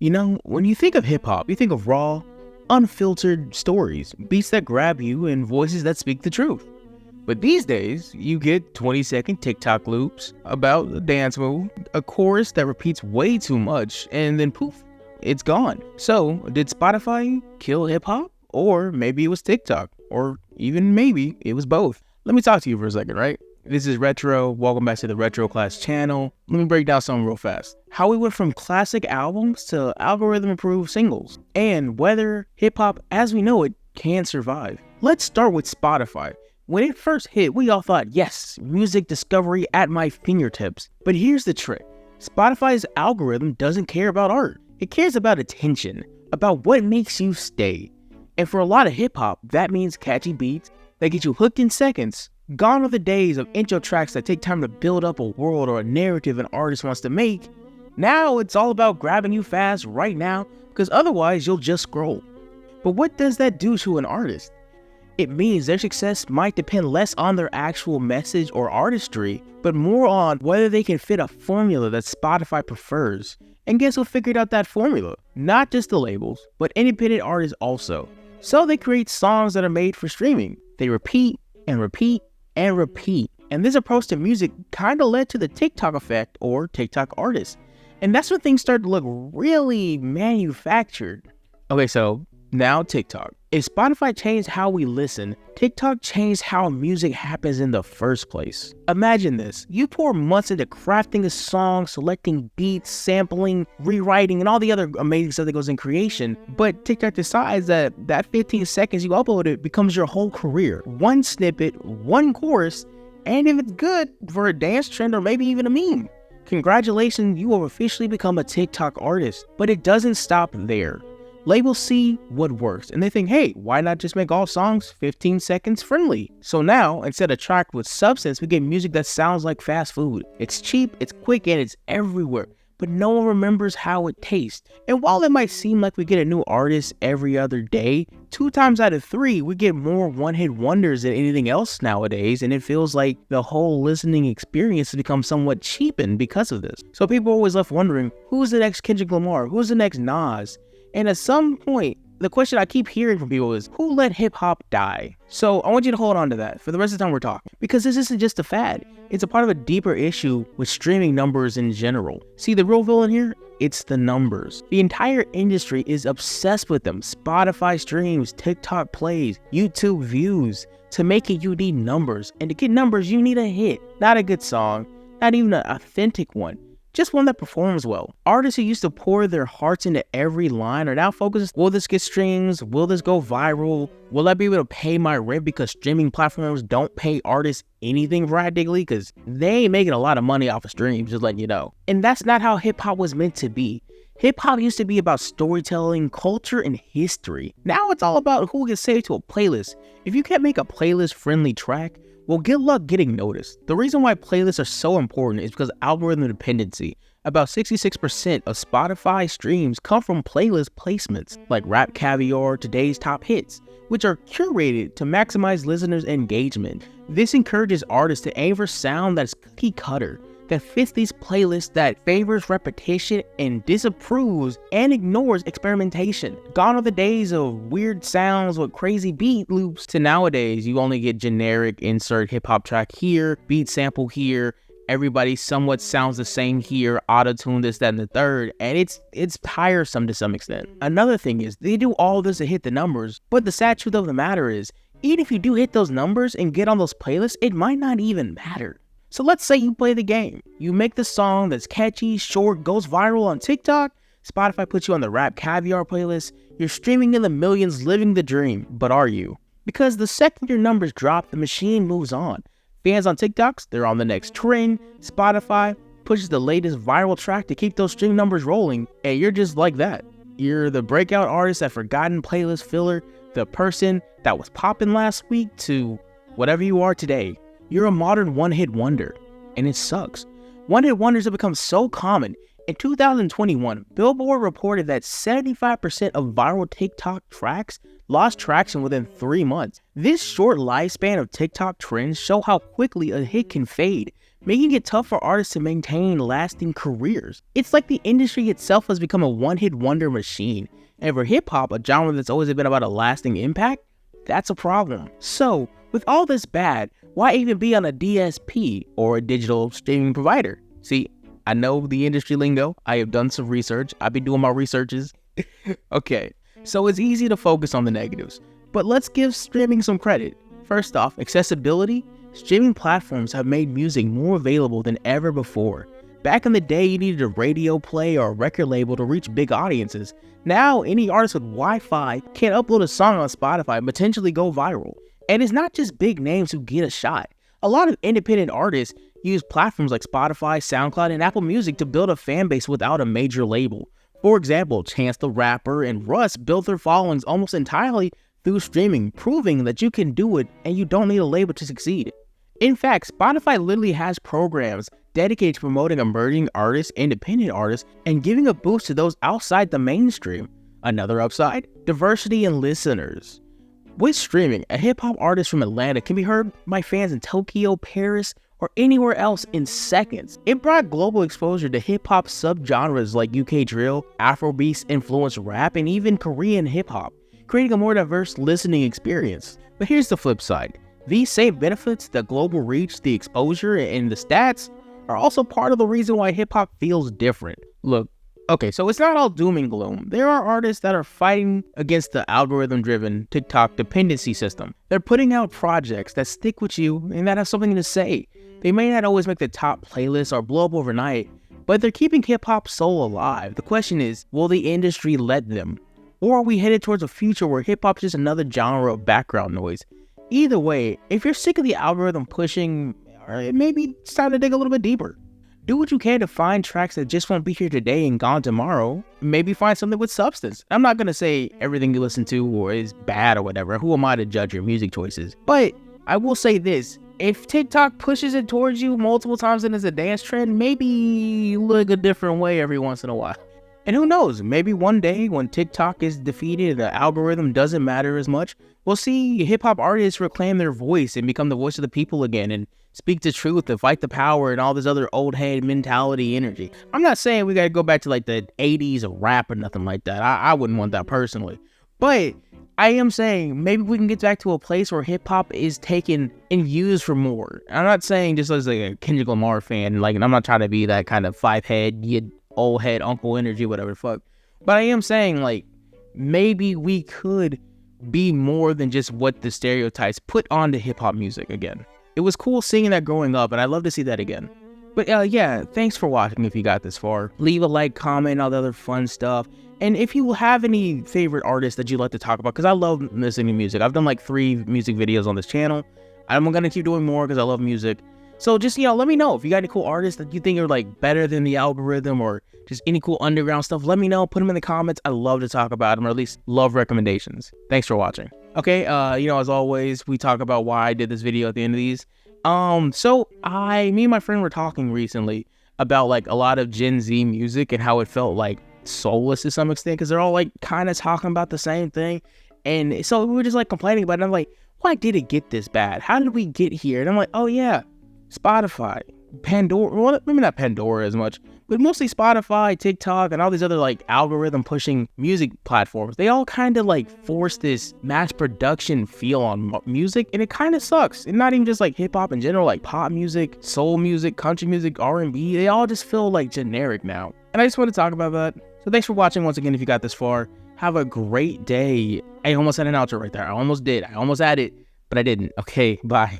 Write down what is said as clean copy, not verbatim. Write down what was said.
You know, when you think of hip hop, you think of raw, unfiltered stories, beats that grab you, and voices that speak the truth. But these days, you get 20-second TikTok loops about a dance move, a chorus that repeats way too much, and then poof, it's gone. So, did Spotify kill hip hop? Or maybe it was TikTok, or even maybe it was both. Let me talk to you for a second, right? This is Retro. Welcome back to the Retro Class channel. Let me break down something real fast. How we went from classic albums to algorithm-approved singles, and whether hip-hop as we know it can survive. Let's start with Spotify. When it first hit, we all thought, yes, music discovery at my fingertips. But here's the trick. Spotify's algorithm doesn't care about art. It cares about attention, about what makes you stay. And for a lot of hip-hop, that means catchy beats that get you hooked in seconds. Gone are the days of intro tracks that take time to build up a world or a narrative an artist wants to make. Now it's all about grabbing you fast right now, because otherwise you'll just scroll. But what does that do to an artist? It means their success might depend less on their actual message or artistry, but more on whether they can fit a formula that Spotify prefers. And guess who figured out that formula? Not just the labels, but independent artists also. So they create songs that are made for streaming. They repeat and repeat and repeat. And this approach to music kind of led to the TikTok effect or TikTok artists. And that's when things started to look really manufactured. Okay, so now TikTok. If Spotify changed how we listen, TikTok changed how music happens in the first place. Imagine this. You pour months into crafting a song, selecting beats, sampling, rewriting, and all the other amazing stuff that goes in creation. But TikTok decides that 15 seconds you upload it becomes your whole career. One snippet, one chorus, and if it's good for a dance trend or maybe even a meme. Congratulations, you have officially become a TikTok artist. But it doesn't stop there. Labels see what works, and they think, hey, why not just make all songs 15 seconds friendly? So now, instead of track with substance, we get music that sounds like fast food. It's cheap, it's quick, and it's everywhere, but no one remembers how it tastes. And while it might seem like we get a new artist every other day, 2 times out of 3, we get more one-hit wonders than anything else nowadays, and it feels like the whole listening experience has become somewhat cheapened because of this. So people are always left wondering, who's the next Kendrick Lamar? Who's the next Nas? And at some point, the question I keep hearing from people is, who let hip-hop die? So I want you to hold on to that for the rest of the time we're talking, because this isn't just a fad. It's a part of a deeper issue with streaming numbers in general. See, the real villain here? It's the numbers. The entire industry is obsessed with them. Spotify streams, TikTok plays, YouTube views. To make it, you need numbers. And to get numbers, you need a hit. Not a good song, not even an authentic one. Just one that performs well. Artists who used to pour their hearts into every line are now focused, will this get streams? Will this go viral? Will I be able to pay my rent because streaming platforms don't pay artists anything practically? Because they ain't making a lot of money off of streams, just letting you know. And that's not how hip hop was meant to be. Hip hop used to be about storytelling, culture, and history. Now it's all about who gets saved to a playlist. If you can't make a playlist friendly track, well, good luck getting noticed. The reason why playlists are so important is because algorithm dependency. About 66% of Spotify streams come from playlist placements, like Rap Caviar, Today's Top Hits, which are curated to maximize listeners' engagement. This encourages artists to aim for sound that's cookie cutter, that fits these playlists, that favors repetition and disapproves and ignores experimentation. Gone are the days of weird sounds with crazy beat loops to nowadays you only get generic insert hip hop track here, beat sample here, everybody somewhat sounds the same here, auto-tune this, that, and the third, and it's tiresome to some extent. Another thing is, they do all this to hit the numbers, but the sad truth of the matter is, even if you do hit those numbers and get on those playlists, it might not even matter. So let's say you play the game. You make the song that's catchy, short, goes viral on TikTok. Spotify puts you on the Rap Caviar playlist. You're streaming in the millions, living the dream. But are you? Because the second your numbers drop, the machine moves on. Fans on TikToks, they're on the next trend. Spotify pushes the latest viral track to keep those stream numbers rolling. And you're just like that. You're the breakout artist, that forgotten playlist filler, the person that was popping last week to whatever you are today. You're a modern one-hit wonder, and it sucks. One-hit wonders have become so common. In 2021, Billboard reported that 75% of viral TikTok tracks lost traction within 3 months. This short lifespan of TikTok trends show how quickly a hit can fade. making it tough for artists to maintain lasting careers. It's like the industry itself has become a one-hit wonder machine. And for hip-hop, a genre that's always been about a lasting impact, that's a problem. So, with all this bad, why even be on a DSP or a digital streaming provider? See, I know the industry lingo. I have done some research. I've been doing my researches. Okay, so it's easy to focus on the negatives, but let's give streaming some credit. First off, accessibility. Streaming platforms have made music more available than ever before. Back in the day, you needed a radio play or a record label to reach big audiences. Now, any artist with Wi-Fi can upload a song on Spotify and potentially go viral. And it's not just big names who get a shot. A lot of independent artists use platforms like Spotify, SoundCloud, and Apple Music to build a fan base without a major label. For example, Chance the Rapper and Russ built their followings almost entirely through streaming, proving that you can do it and you don't need a label to succeed. In fact, Spotify literally has programs dedicated to promoting emerging artists, independent artists, and giving a boost to those outside the mainstream. Another upside, diversity in listeners. With streaming, a hip-hop artist from Atlanta can be heard by fans in Tokyo, Paris, or anywhere else in seconds. It brought global exposure to hip-hop subgenres like UK drill, Afrobeats influenced rap, and even Korean hip-hop, creating a more diverse listening experience. But here's the flip side. These same benefits, the global reach, the exposure, and the stats, are also part of the reason why hip-hop feels different. Look, okay, so it's not all doom and gloom. There are artists that are fighting against the algorithm-driven TikTok dependency system. They're putting out projects that stick with you and that have something to say. They may not always make the top playlists or blow up overnight, but they're keeping hip-hop soul alive. The question is, will the industry let them? Or are we headed towards a future where hip-hop is just another genre of background noise? Either way, if you're sick of the algorithm pushing, maybe it's time to dig a little bit deeper. Do what you can to find tracks that just won't be here today and gone tomorrow. Maybe find something with substance. I'm not going to say everything you listen to is bad or whatever. Who am I to judge your music choices? But I will say this. If TikTok pushes it towards you multiple times and it's a dance trend, maybe look a different way every once in a while. And who knows, maybe one day when TikTok is defeated and the algorithm doesn't matter as much, we'll see hip-hop artists reclaim their voice and become the voice of the people again and speak the truth and fight the power and all this other old head mentality energy. I'm not saying we gotta go back to like the 80s of rap or nothing like that. I wouldn't want that personally. But I am saying maybe we can get back to a place where hip-hop is taken and used for more. I'm not saying just as like a Kendrick Lamar fan, like, and I'm not trying to be that kind of five-head, old head uncle energy, whatever the fuck. But I am saying, like, maybe we could be more than just what the stereotypes put onto hip-hop music again. It was cool seeing that growing up, and I'd love to see that again. But yeah, thanks for watching if you got this far. Leave a like, comment, all the other fun stuff. And if you have any favorite artists that you'd like to talk about, because I love listening to music. I've done like 3 music videos on this channel. I'm going to keep doing more because I love music. So just, let me know if you got any cool artists that you think are like better than the algorithm or just any cool underground stuff. Let me know. Put them in the comments. I love to talk about them, or at least love recommendations. Thanks for watching. Okay, as always, we talk about why I did this video at the end of these. So me and my friend were talking recently about like a lot of Gen Z music and how it felt like soulless to some extent because they're all like kind of talking about the same thing. And so we were just like complaining about it. And I'm like, why did it get this bad? How did we get here? And I'm like, oh yeah, Spotify, Pandora, well, maybe not Pandora as much, but mostly Spotify, TikTok, and all these other like algorithm pushing music platforms. They all kind of like force this mass production feel on music, and it kind of sucks. And not even just like hip hop in general, like pop music, soul music, country music, R&B, they all just feel like generic now. And I just want to talk about that. So thanks for watching once again if you got this far. Have a great day. I almost had an outro right there. I almost did. I almost had it, but I didn't. Okay, bye.